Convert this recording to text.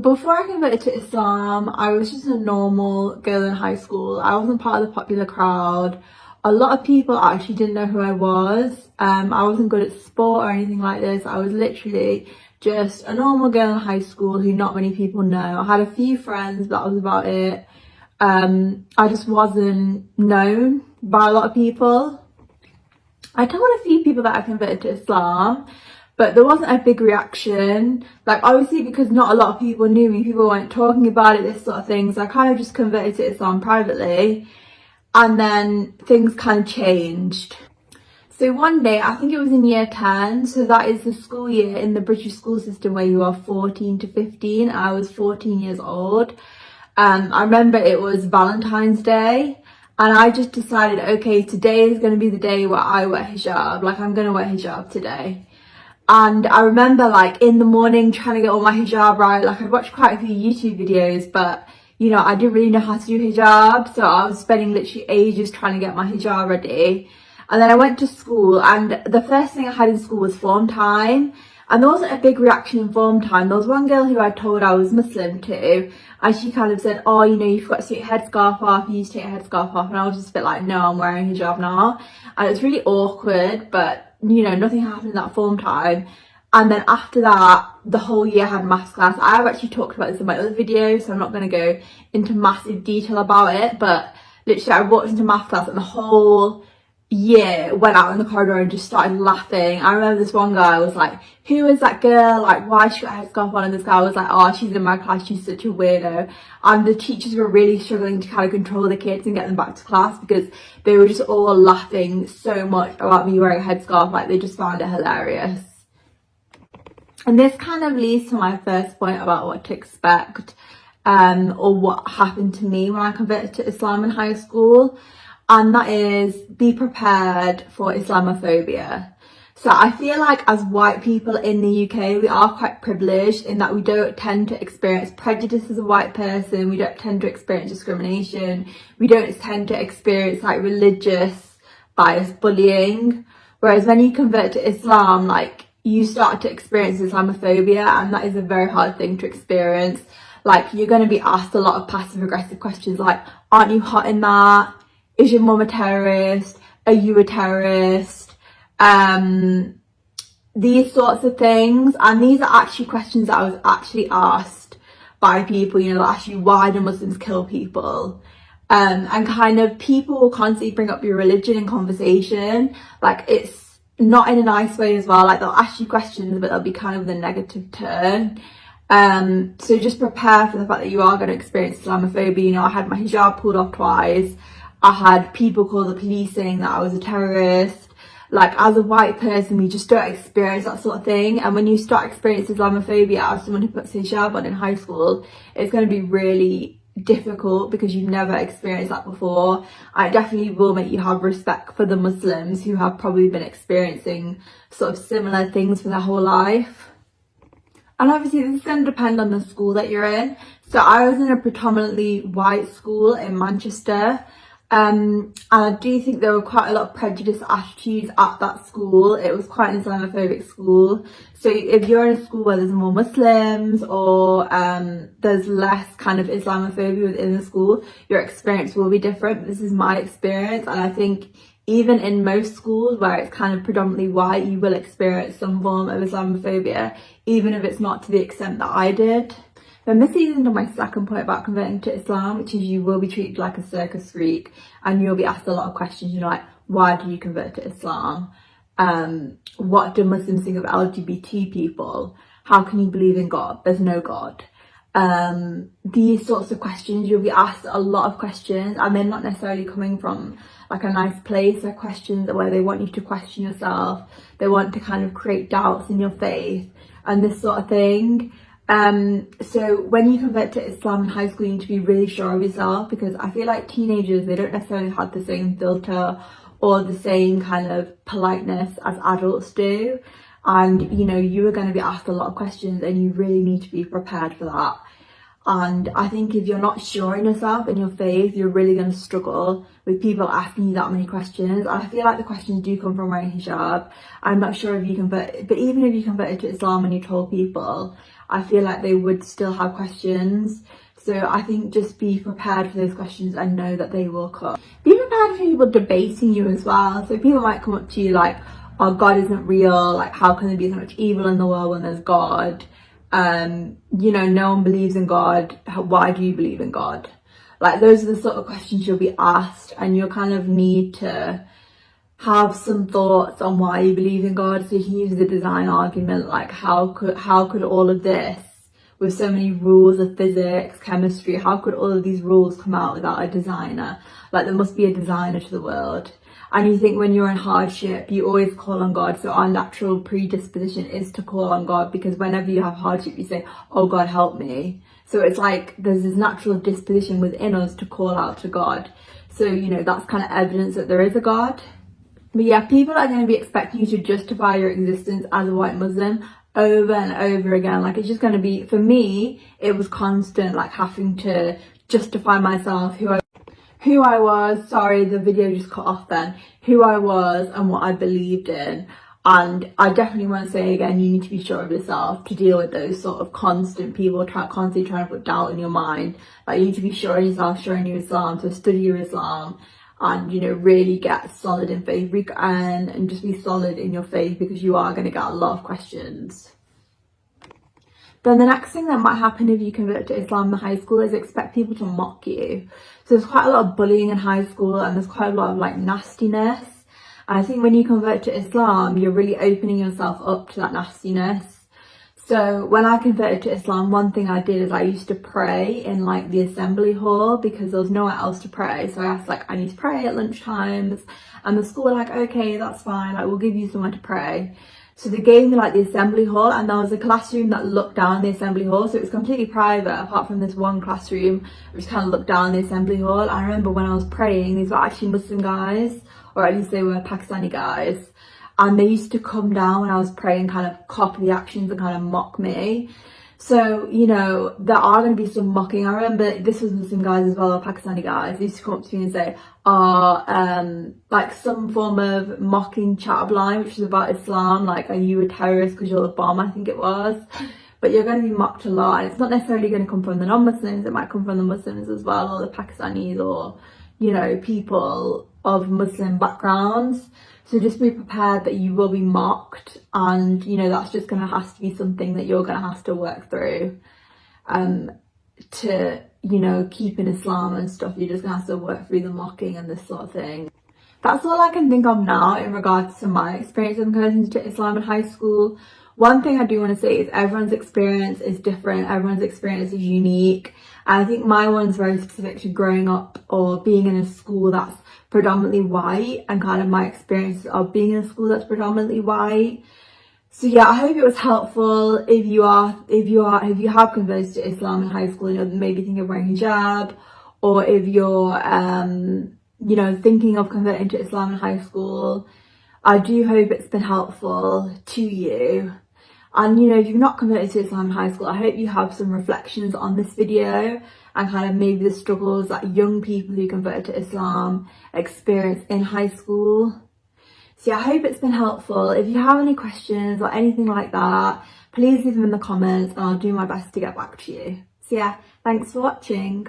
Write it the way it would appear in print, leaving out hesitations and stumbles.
Before I converted to Islam, I was just a normal girl in high school. I wasn't part of the popular crowd. A lot of people actually didn't know who I was. I wasn't good at sport or anything like this. I was literally just a normal girl in high school who not many people know. I had a few friends, but that was about it. I just wasn't known by a lot of people. I told a few people that I converted to Islam, but there wasn't a big reaction. Like, obviously, because not a lot of people knew me, people weren't talking about it, this sort of thing. So I kind of just converted to Islam privately, and then things kind of changed. So one day, I think it was in year 10, so that is the school year in the British school system where you are 14 to 15. I was 14 years old. I remember it was Valentine's Day. And I just decided, okay, today is going to be the day where I wear hijab. Like, I'm going to wear hijab today. And I remember, like, in the morning trying to get all my hijab right. Like, I'd watched quite a few YouTube videos, but, you know, I didn't really know how to do hijab. So I was spending literally ages trying to get my hijab ready. And then I went to school, and the first thing I had in school was form time. And there wasn't a big reaction in form time. There was one girl who I told I was Muslim to, and she kind of said, oh, you know, you forgot to take your headscarf off, you used to take your headscarf off. And I was just a bit like, no, I'm wearing hijab now. And it was really awkward, but, you know, nothing happened in that form time. And then after that, the whole year I had maths class. I have actually talked about this in my other videos, so I'm not going to go into massive detail about it. But literally, I walked into maths class and the whole year went out in the corridor and just started laughing. I remember this one guy was like, who is that girl, like, why she got her headscarf on? And this guy was like, oh, she's in my class, she's such a weirdo. And the teachers were really struggling to kind of control the kids and get them back to class because they were just all laughing so much about me wearing a headscarf. Like, they just found it hilarious. And this kind of leads to my first point about what to expect, or what happened to me when I converted to Islam in high school. And that is, be prepared for Islamophobia. So I feel like as white people in the UK, we are quite privileged in that we don't tend to experience prejudice as a white person. We don't tend to experience discrimination. We don't tend to experience like religious bias bullying. Whereas when you convert to Islam, like, you start to experience Islamophobia, and that is a very hard thing to experience. Like, you're going to be asked a lot of passive aggressive questions like, aren't you hot in that? Is your mum a terrorist? Are you a terrorist? These sorts of things. And these are actually questions that I was actually asked by people, you know, actually, why do Muslims kill people? And kind of people will constantly bring up your religion in conversation. Like, it's not in a nice way as well. Like, they'll ask you questions, but they'll be kind of with a negative turn. So just prepare for the fact that you are going to experience Islamophobia. You know, I had my hijab pulled off twice. I had people call the police saying that I was a terrorist. Like, as a white person, we just don't experience that sort of thing. And when you start experiencing Islamophobia as someone who puts hijab on in high school, it's going to be really difficult because you've never experienced that before. And it definitely will make you have respect for the Muslims who have probably been experiencing sort of similar things for their whole life. And obviously this is going to depend on the school that you're in. So I was in a predominantly white school in Manchester. And I do think there were quite a lot of prejudiced attitudes at that school. It was quite an Islamophobic school. So if you're in a school where there's more Muslims or there's less kind of Islamophobia within the school, your experience will be different. This is my experience, and I think even in most schools where it's kind of predominantly white, you will experience some form of Islamophobia, even if it's not to the extent that I did. Then this leads into my second point about converting to Islam, which is you will be treated like a circus freak, and you'll be asked a lot of questions, you know, like, why do you convert to Islam? What do Muslims think of LGBT people? How can you believe in God? There's no God. These sorts of questions, you'll be asked a lot of questions, and they're not necessarily coming from like a nice place. They're questions where they want you to question yourself. They want to kind of create doubts in your faith and this sort of thing. So when you convert to Islam in high school, you need to be really sure of yourself, because I feel like teenagers, they don't necessarily have the same filter or the same kind of politeness as adults do. And, you know, you are going to be asked a lot of questions, and you really need to be prepared for that. And I think if you're not sure in yourself and your faith, you're really going to struggle with people asking you that many questions. And I feel like the questions do come from wearing hijab. I'm not sure if you convert, but even if you converted to Islam and you told people, I feel like they would still have questions. So I think just be prepared for those questions and know that they will come. Be prepared for people debating you as well. So people might come up to you like, oh, God isn't real, like how can there be so much evil in the world when there's God? You know, no one believes in God, why do you believe in God? Like those are the sort of questions you'll be asked, and you'll kind of need to have some thoughts on why you believe in God. So you can use the design argument, like how could all of this, with so many rules of physics, chemistry, how could all of these rules come out without a designer? Like there must be a designer to the world. And you think when you're in hardship, you always call on God. So our natural predisposition is to call on God, because whenever you have hardship, you say, oh God, help me. So it's like there's this natural disposition within us to call out to God. So, you know, that's kind of evidence that there is a God. But yeah, people are going to be expecting you to justify your existence as a white Muslim over and over again. Like it's just going to be, for me, it was constant, like having to justify myself, who I was, sorry, the video just cut off then, who I was and what I believed in. And I definitely want to say again, you need to be sure of yourself to deal with those sort of constant people constantly trying to put doubt in your mind. Like you need to be sure of yourself, sure in your Islam, so study your Islam and, you know, really get solid in faith and just be solid in your faith, because you are going to get a lot of questions. Then the next thing that might happen if you convert to Islam in high school is expect people to mock you. So there's quite a lot of bullying in high school, and there's quite a lot of like nastiness. And I think when you convert to Islam, you're really opening yourself up to that nastiness. So when I converted to Islam, one thing I did is I used to pray in like the assembly hall, because there was nowhere else to pray. So I asked like, I need to pray at lunchtimes, and the school were like, okay, that's fine, like we'll give you somewhere to pray. So they gave me like the assembly hall, and there was a classroom that looked down the assembly hall, so it was completely private apart from this one classroom which kind of looked down the assembly hall. I remember when I was praying, these were actually Muslim guys, or at least they were Pakistani guys, and they used to come down when I was praying, kind of copy the actions and kind of mock me. So, you know, there are going to be some mocking. I remember this was Muslim guys as well, or Pakistani guys. They used to come up to me and say, like some form of mocking chat line, which is about Islam, like, are you a terrorist because you're a bomb, I think it was. But you're going to be mocked a lot, and it's not necessarily going to come from the non-Muslims, it might come from the Muslims as well, or the Pakistanis, or, you know, people of Muslim backgrounds. So just be prepared that you will be mocked, and you know that's just going to have to be something that you're going to have to work through to, you know, keep in Islam and stuff. You're just going to have to work through the mocking and this sort of thing. That's all I can think of now in regards to my experience of converting to Islam in high school. One thing I do want to say is everyone's experience is different, everyone's experience is unique. And I think my one's very specific to growing up or being in a school that's predominantly white, and kind of my experience of being in a school that's predominantly white. So yeah, I hope it was helpful. If you have converted to Islam in high school and you're maybe thinking of wearing hijab, or if you're you know, thinking of converting to Islam in high school, I do hope it's been helpful to you. And you know, if you've not converted to Islam in high school, I hope you have some reflections on this video and kind of maybe the struggles that young people who converted to Islam experience in high school. So yeah, I hope it's been helpful. If you have any questions or anything like that, please leave them in the comments and I'll do my best to get back to you. So yeah, thanks for watching.